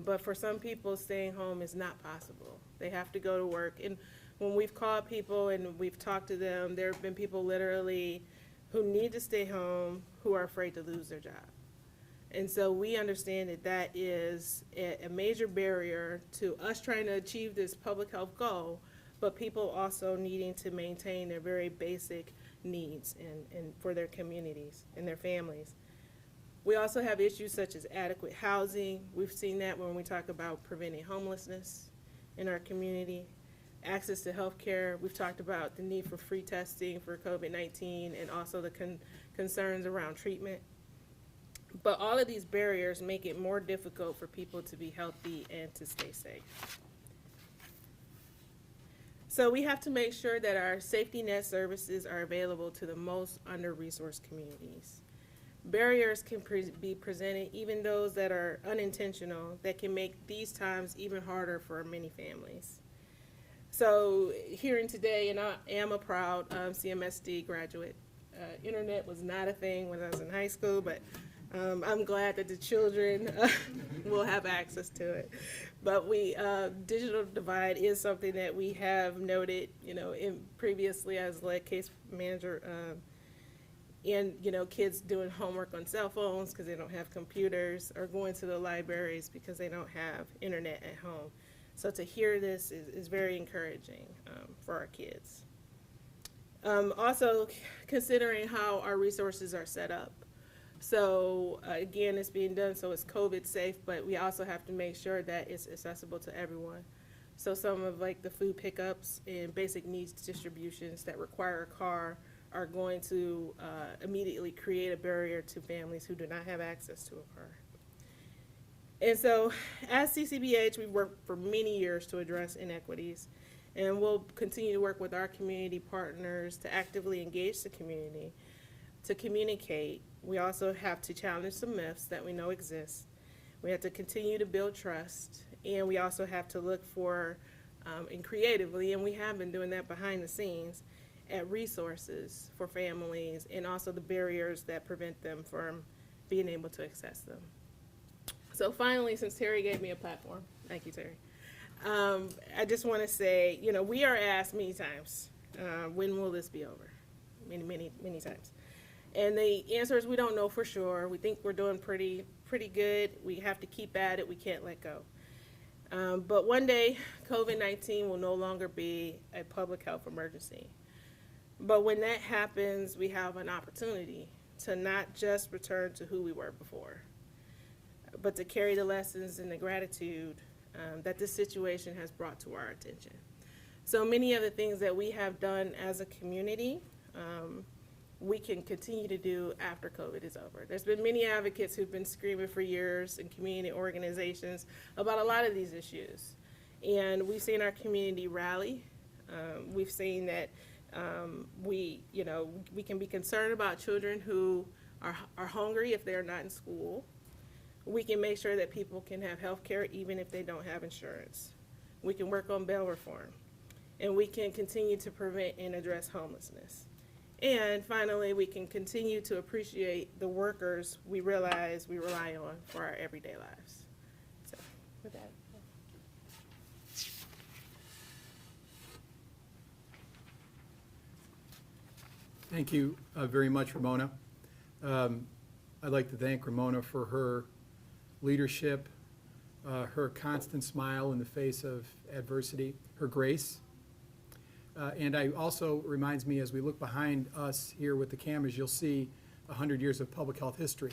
But for some people, staying home is not possible. They have to go to work. And when we've called people and we've talked to them, there have been people literally who need to stay home who are afraid to lose their job. And so we understand that that is a major barrier to us trying to achieve this public health goal, but people also needing to maintain their very basic needs and for their communities and their families. We also have issues such as adequate housing. We've seen that when we talk about preventing homelessness in our community. Access to health care. We've talked about the need for free testing for COVID-19 and also the concerns around treatment. But all of these barriers make it more difficult for people to be healthy and to stay safe. So we have to make sure that our safety net services are available to the most under-resourced communities. Barriers can be presented, even those that are unintentional, that can make these times even harder for many families. So hearing today, and I am a proud CMSD graduate. Internet was not a thing when I was in high school, but I'm glad that the children will have access to it. But digital divide is something that we have noted, previously as lead case manager, and kids doing homework on cell phones because they don't have computers, or going to the libraries because they don't have internet at home. So to hear this is very encouraging for our kids. Also, considering how our resources are set up. So again, it's being done so it's COVID safe, but we also have to make sure that it's accessible to everyone. So some of like the food pickups and basic needs distributions that require a car are going to immediately create a barrier to families who do not have access to a car. And so as CCBH, we've worked for many years to address inequities, and we'll continue to work with our community partners to actively engage the community, to communicate. We also have to challenge some myths that we know exist. We have to continue to build trust, and we also have to look for, and creatively, and we have been doing that behind the scenes, at resources for families and also the barriers that prevent them from being able to access them. So finally, since Terry gave me a platform, thank you, Terry, I just want to say, we are asked many times, when will this be over? Many times. And the answer is we don't know for sure. We think we're doing pretty good. We have to keep at it. We can't let go. But one day, COVID-19 will no longer be a public health emergency. But when that happens, we have an opportunity to not just return to who we were before, but to carry the lessons and the gratitude that this situation has brought to our attention. So many of the things that we have done as a community, we can continue to do after COVID is over. There's been many advocates who've been screaming for years in community organizations about a lot of these issues. And we've seen our community rally. We've seen that we can be concerned about children who are hungry if they're not in school. We can make sure that people can have health care even if they don't have insurance. We can work on bail reform. And we can continue to prevent and address homelessness. And finally, we can continue to appreciate the workers we realize we rely on for our everyday lives. So with that. Thank you very much, Ramona. I'd like to thank Ramona for her leadership, her constant smile in the face of adversity, her grace. And I also reminds me, as we look behind us here with the cameras, you'll see 100 years of public health history,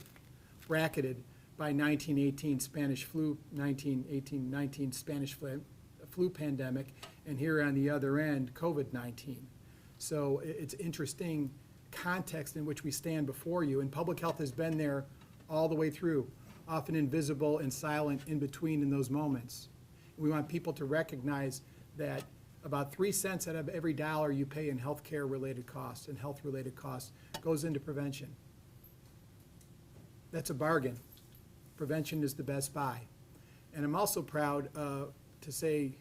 bracketed by 1918 Spanish flu, 19 Spanish flu pandemic, and here on the other end, COVID-19. So it's interesting context in which we stand before you, and public health has been there all the way through, often invisible and silent in between in those moments. We want people to recognize that about 3 cents out of every dollar you pay in healthcare related costs and health related costs goes into prevention. That's a bargain. Prevention is the best buy. And I'm also proud to say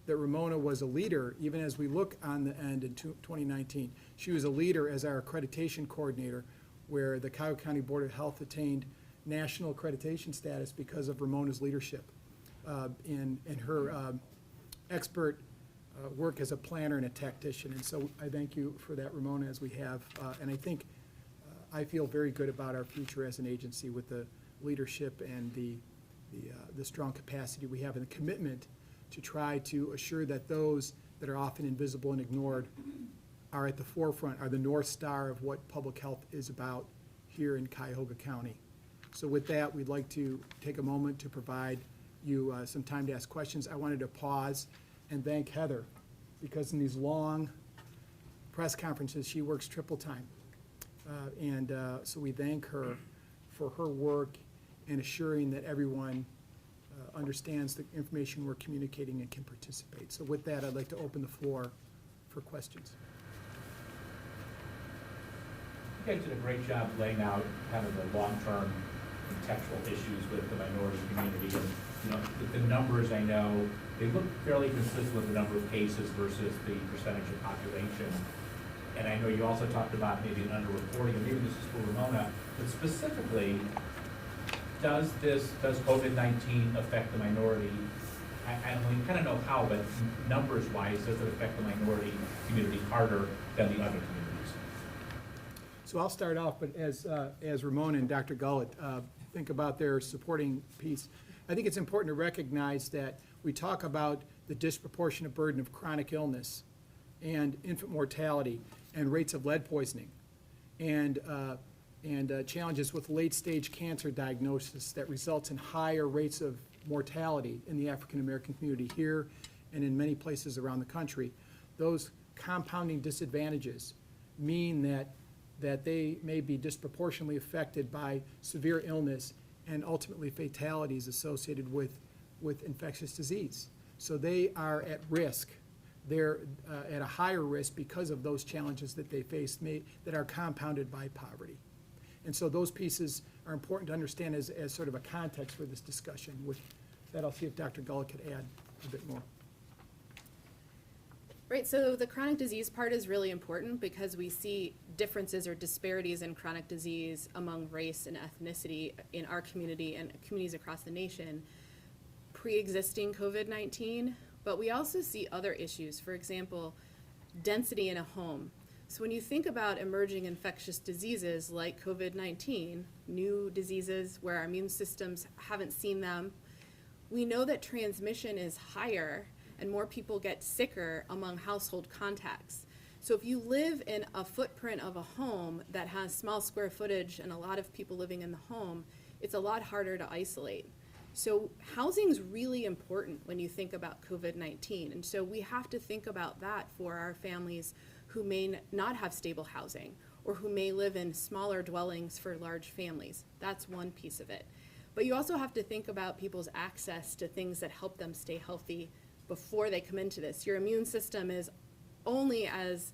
that Ramona was a leader, even as we look on the end in 2019. She was a leader as our accreditation coordinator, where the Cuyahoga County Board of Health attained national accreditation status because of Ramona's leadership in her expert work as a planner and a tactician. And so I thank you for that, Ramona, as we have. And I think I feel very good about our future as an agency with the leadership and the strong capacity we have and the commitment to try to assure that those that are often invisible and ignored are at the forefront, are the North Star of what public health is about here in Cuyahoga County. So with that, we'd like to take a moment to provide you some time to ask questions. I wanted to pause and thank Heather, because in these long press conferences, she works triple time. So we thank her for her work in assuring that everyone understands the information we're communicating and can participate. So with that, I'd like to open the floor for questions. You guys did a great job laying out kind of the long-term contextual issues with the minority community. And, you know, the numbers, I know, they look fairly consistent with the number of cases versus the percentage of population. And I know you also talked about maybe an underreporting, and maybe this is for Ramona, but specifically, does COVID-19 affect the minority? I don't know, you kind of know how, but numbers-wise, does it affect the minority community harder than the other communities? So I'll start off, but as Ramona and Dr. Gullett think about their supporting piece, I think it's important to recognize that we talk about the disproportionate burden of chronic illness and infant mortality and rates of lead poisoning and challenges with late-stage cancer diagnosis that results in higher rates of mortality in the African-American community here and in many places around the country. Those compounding disadvantages mean that they may be disproportionately affected by severe illness and ultimately fatalities associated with infectious disease. So they are at risk. They're at a higher risk because of those challenges that they face that are compounded by poverty. And so those pieces are important to understand as sort of a context for this discussion. With that, I'll see if Dr. Gullett could add a bit more. Right, so the chronic disease part is really important because we see differences or disparities in chronic disease among race and ethnicity in our community and communities across the nation pre-existing COVID-19, but we also see other issues. For example, density in a home. So when you think about emerging infectious diseases like COVID-19, new diseases where our immune systems haven't seen them, we know that transmission is higher and more people get sicker among household contacts. So if you live in a footprint of a home that has small square footage and a lot of people living in the home, it's a lot harder to isolate. So housing is really important when you think about COVID-19. And so we have to think about that for our families who may not have stable housing or who may live in smaller dwellings for large families. That's one piece of it. But you also have to think about people's access to things that help them stay healthy before they come into this. Your immune system is only as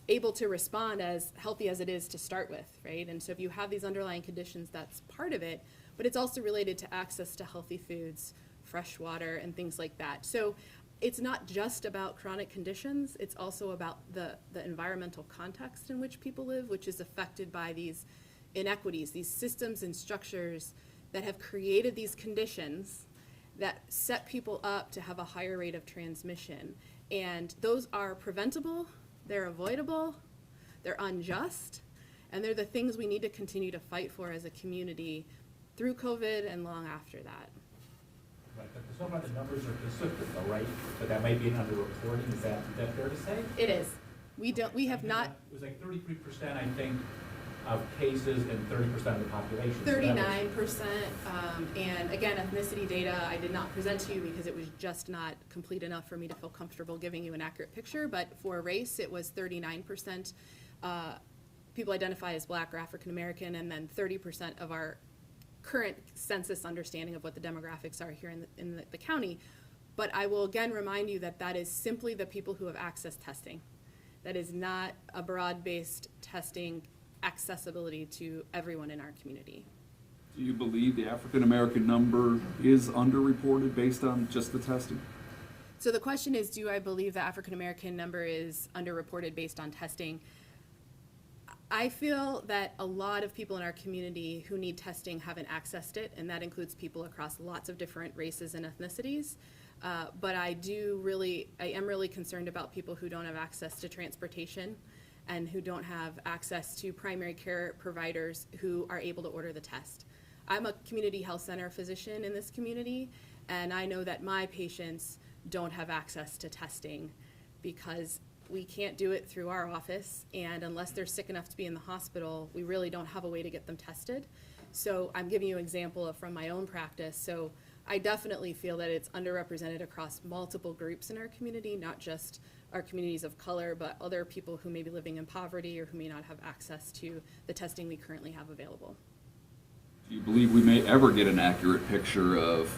able to respond as healthy as it is to start with, right? And so if you have these underlying conditions, that's part of it, but it's also related to access to healthy foods, fresh water, and things like that. So it's not just about chronic conditions, it's also about the environmental context in which people live, which is affected by these inequities, these systems and structures that have created these conditions that set people up to have a higher rate of transmission. And those are preventable, they're avoidable, they're unjust, and they're the things we need to continue to fight for as a community through COVID and long after that. Right, but some of the numbers are consistent though, right? But that might be an underreporting, is that fair to say? It is. We have not. It was like 33%, I think, of cases and 30% of the population. 39%, and again, ethnicity data I did not present to you because it was just not complete enough for me to feel comfortable giving you an accurate picture, but for race it was 39% people identify as Black or African American, and then 30% of our current census understanding of what the demographics are here in the county. But I will again remind you that that is simply the people who have access testing. That is not a broad-based testing accessibility to everyone in our community. Do you believe the African American number is underreported based on just the testing? So the question is, do I believe the African American number is underreported based on testing? I feel that a lot of people in our community who need testing haven't accessed it, and that includes people across lots of different races and ethnicities. But I am really concerned about people who don't have access to transportation and who don't have access to primary care providers who are able to order the test. I'm a community health center physician in this community, and I know that my patients don't have access to testing because we can't do it through our office, and unless they're sick enough to be in the hospital, we really don't have a way to get them tested. So I'm giving you an example from my own practice. So I definitely feel that it's underrepresented across multiple groups in our community, not just our communities of color, but other people who may be living in poverty or who may not have access to the testing we currently have available. Do you believe we may ever get an accurate picture of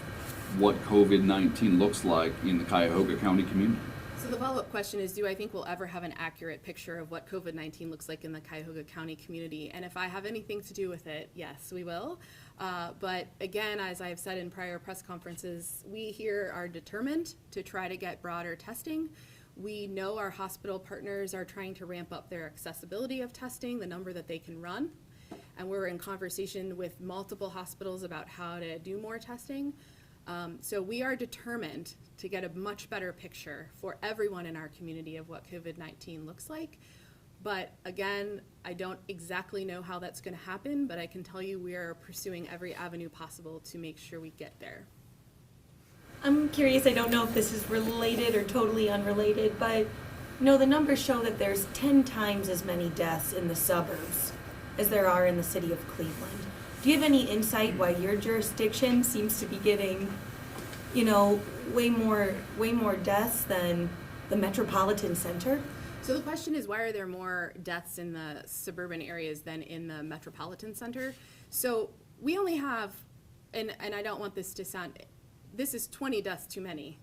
what COVID-19 looks like in the Cuyahoga County community? So the follow-up question is, do I think we'll ever have an accurate picture of what COVID-19 looks like in the Cuyahoga County community? And if I have anything to do with it, yes, we will. But again, as I've said in prior press conferences, we here are determined to try to get broader testing. We know our hospital partners are trying to ramp up their accessibility of testing, the number that they can run. And we're in conversation with multiple hospitals about how to do more testing. So we are determined to get a much better picture for everyone in our community of what COVID-19 looks like. But again, I don't exactly know how that's going to happen, but I can tell you we are pursuing every avenue possible to make sure we get there. I'm curious, I don't know if this is related or totally unrelated, but the numbers show that there's 10 times as many deaths in the suburbs as there are in the city of Cleveland. Do you have any insight why your jurisdiction seems to be getting, way more deaths than the metropolitan center? So the question is, why are there more deaths in the suburban areas than in the metropolitan center? So we only have, and I don't want this to sound, this is 20 deaths too many.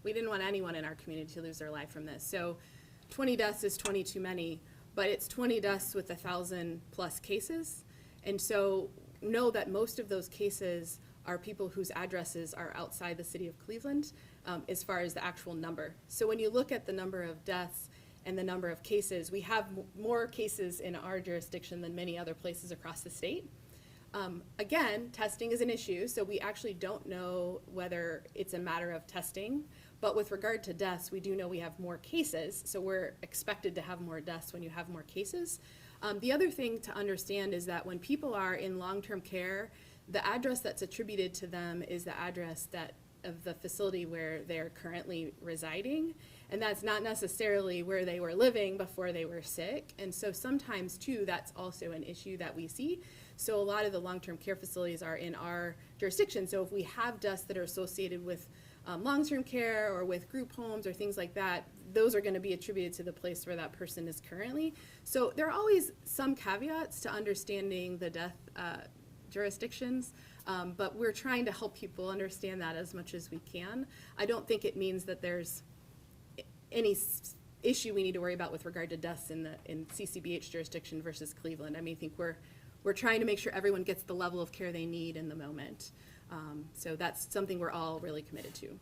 We didn't want anyone in our community to lose their life from this. So 20 deaths is 20 too many, but it's 20 deaths with 1,000+ cases. And so know that most of those cases are people whose addresses are outside the city of Cleveland as far as the actual number. So when you look at the number of deaths and the number of cases, we have more cases in our jurisdiction than many other places across the state. Again, testing is an issue, so we actually don't know whether it's a matter of testing, but with regard to deaths, we do know we have more cases, so we're expected to have more deaths when you have more cases. The other thing to understand is that when people are in long-term care, the address that's attributed to them is the address of the facility where they're currently residing, and that's not necessarily where they were living before they were sick. And so sometimes too, that's also an issue that we see. So a lot of the long-term care facilities are in our jurisdiction. So if we have deaths that are associated with long-term care or with group homes or things like that, those are going to be attributed to the place where that person is currently. So there are always some caveats to understanding the death jurisdictions, but we're trying to help people understand that as much as we can. I don't think it means that there's any issue we need to worry about with regard to deaths in CCBH jurisdiction versus Cleveland. I mean, I think we're trying to make sure everyone gets the level of care they need in the moment. So that's something we're all really committed to.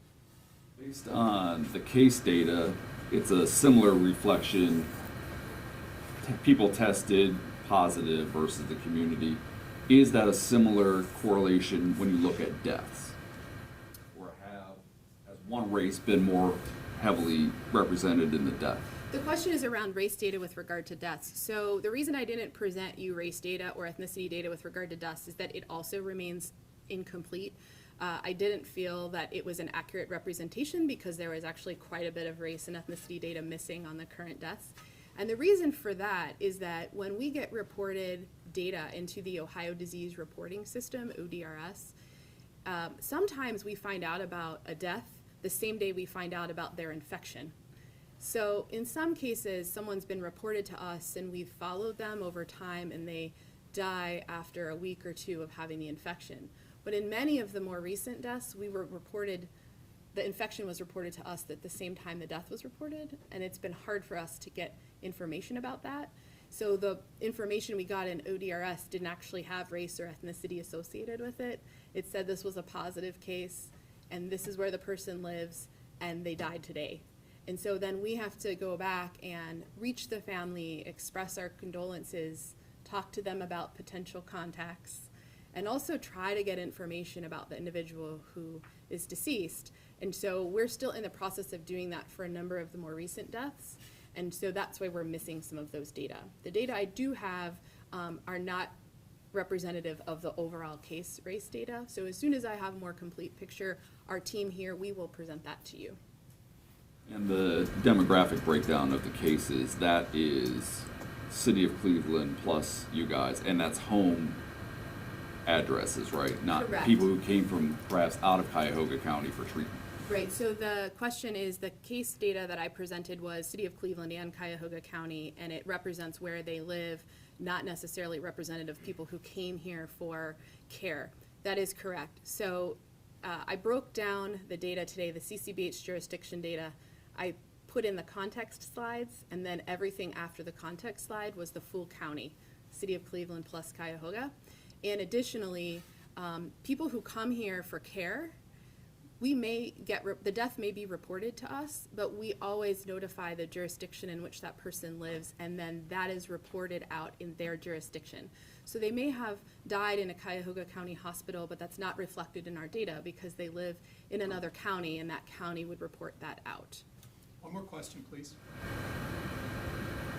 Based on the case data, it's a similar reflection. People tested positive versus the community. Is that a similar correlation when you look at deaths? Or has one race been more heavily represented in the death? The question is around race data with regard to deaths. So the reason I didn't present you race data or ethnicity data with regard to deaths is that it also remains incomplete. I didn't feel that it was an accurate representation because there was actually quite a bit of race and ethnicity data missing on the current deaths. And the reason for that is that when we get reported data into the Ohio Disease Reporting System, ODRS, sometimes we find out about a death the same day we find out about their infection. So in some cases, someone's been reported to us and we've followed them over time and they die after a week or two of having the infection. But in many of the more recent deaths, the infection was reported to us at the same time the death was reported, and it's been hard for us to get information about that. So the information we got in ODRS didn't actually have race or ethnicity associated with it. It said this was a positive case, and this is where the person lives, and they died today. And so then we have to go back and reach the family, express our condolences, talk to them about potential contacts, and also try to get information about the individual who is deceased. And so we're still in the process of doing that for a number of the more recent deaths. And so that's why we're missing some of those data. The data I do have are not representative of the overall case race data. So as soon as I have a more complete picture, our team here, we will present that to you. And the demographic breakdown of the cases, that is City of Cleveland plus you guys, and that's home addresses, right? Not Correct. people who came from perhaps out of Cuyahoga County for treatment. Right, so the question is, the case data that I presented was City of Cleveland and Cuyahoga County, and it represents where they live, not necessarily representative of people who came here for care. That is correct. So I broke down the data today, the CCBH jurisdiction data. I put in the context slides, and then everything after the context slide was the full county, City of Cleveland plus Cuyahoga. And additionally, people who come here for care, we may get, the death may be reported to us, but we always notify the jurisdiction in which that person lives, and then that is reported out in their jurisdiction. So they may have died in a Cuyahoga County hospital, but that's not reflected in our data because they live in another county, and that county would report that out. One more question, please.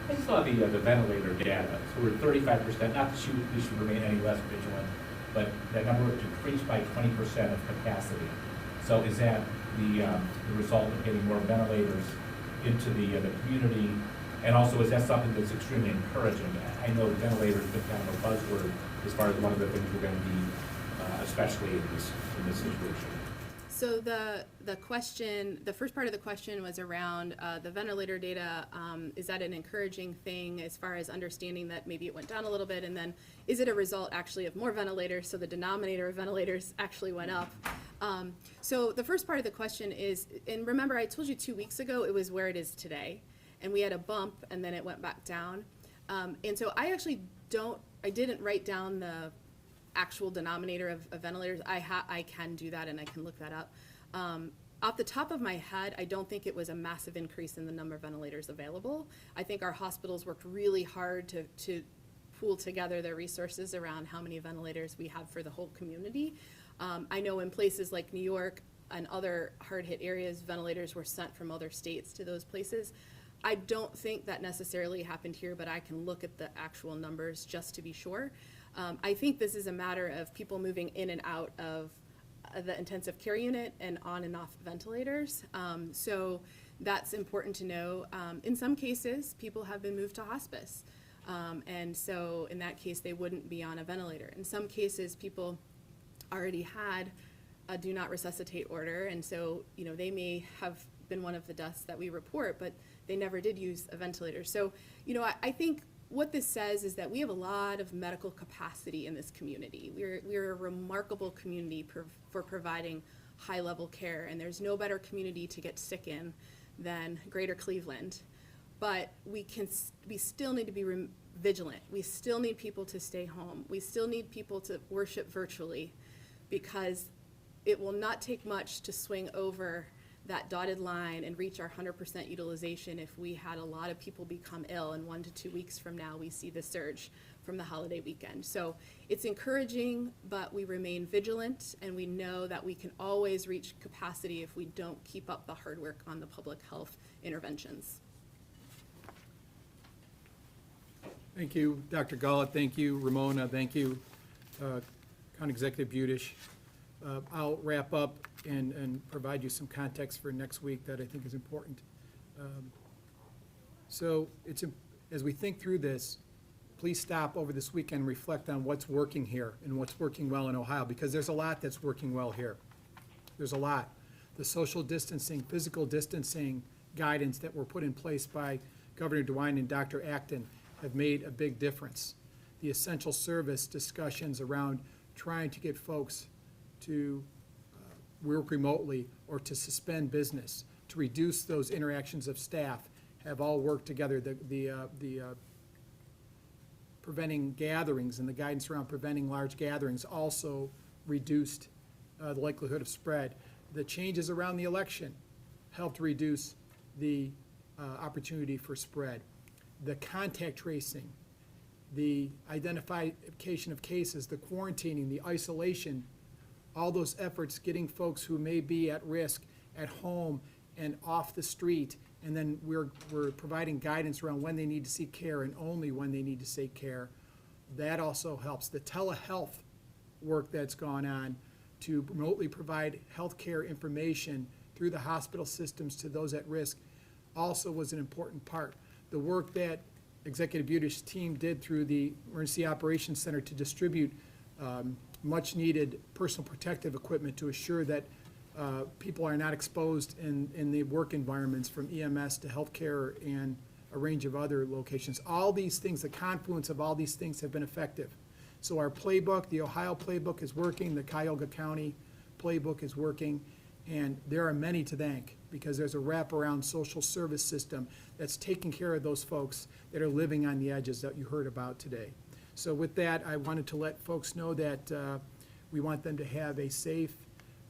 I saw the ventilator data, so we're 35%, not that we should remain any less vigilant, but that number decreased by 20% of capacity. So is that the result of getting more ventilators into the community? And also, is that something that's extremely encouraging? I know ventilators have been kind of a buzzword as far as one of the things we're going to be, especially in this situation. So the question, the first part of the question was around the ventilator data. Is that an encouraging thing as far as understanding that maybe it went down a little bit? And then is it a result actually of more ventilators? So the denominator of ventilators actually went up. So the first part of the question is, and remember I told you 2 weeks ago it was where it is today. And we had a bump and then it went back down. And so I actually didn't write down the actual denominator of ventilators. I can do that and I can look that up. Off the top of my head, I don't think it was a massive increase in the number of ventilators available. I think our hospitals worked really hard to pool together their resources around how many ventilators we have for the whole community. I know in places like New York and other hard-hit areas, ventilators were sent from other states to those places. I don't think that necessarily happened here, but I can look at the actual numbers just to be sure. I think this is a matter of people moving in and out of the intensive care unit and on and off ventilators. So that's important to know. In some cases, people have been moved to hospice. And so in that case, they wouldn't be on a ventilator. In some cases, people already had a do not resuscitate order. And so, they may have been one of the deaths that we report, but they never did use a ventilator. So, I think what this says is that we have a lot of medical capacity in this community. We're a remarkable community for providing high-level care, and there's no better community to get sick in than Greater Cleveland. But we still need to be vigilant. We still need people to stay home. We still need people to worship virtually, because it will not take much to swing over that dotted line and reach our 100% utilization if we had a lot of people become ill, and 1 to 2 weeks from now we see the surge from the holiday weekend. So it's encouraging, but we remain vigilant, and we know that we can always reach capacity if we don't keep up the hard work on the public health interventions. Thank you, Dr. Gullett. Thank you, Ramona. Thank you, County Executive Budish. I'll wrap up and provide you some context for next week that I think is important. So as we think through this, please stop over this weekend and reflect on what's working here and what's working well in Ohio, because there's a lot that's working well here. There's a lot. The social distancing, physical distancing guidance that were put in place by Governor DeWine and Dr. Acton have made a big difference. The essential service discussions around trying to get folks to work remotely or to suspend business, to reduce those interactions of staff, have all worked together. The preventing gatherings and the guidance around preventing large gatherings also reduced the likelihood of spread. The changes around the election helped reduce the opportunity for spread. The contact tracing, the identification of cases, the quarantining, the isolation, all those efforts getting folks who may be at risk at home and off the street, and then we're providing guidance around when they need to seek care and only when they need to seek care. That also helps. The telehealth work that's gone on to remotely provide healthcare information through the hospital systems to those at risk also was an important part. The work that Executive Bute's team did through the Emergency Operations Center to distribute much-needed personal protective equipment to assure that people are not exposed in the work environments from EMS to healthcare and a range of other locations. All these things, the confluence of all these things have been effective. So our playbook, the Ohio playbook is working, the Cuyahoga County playbook is working, and there are many to thank because there's a wraparound social service system that's taking care of those folks that are living on the edges that you heard about today. So with that, I wanted to let folks know that we want them to have a safe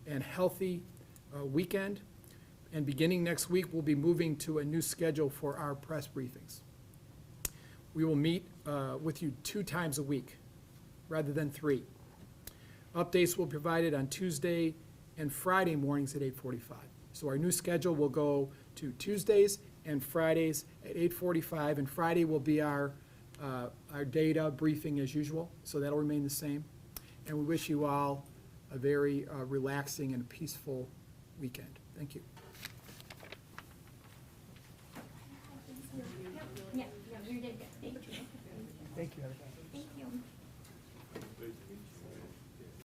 and healthy weekend. And beginning next week, we'll be moving to a new schedule for our press briefings. We will meet with you 2 times a week rather than 3. Updates will be provided on Tuesday and Friday mornings at 8:45. So our new schedule will go to Tuesdays and Fridays at 8:45, and Friday will be our data briefing as usual, so that'll remain the same. And we wish you all a very relaxing and peaceful weekend. Thank you. Yeah, you did good. Thank you. Thank you, everybody.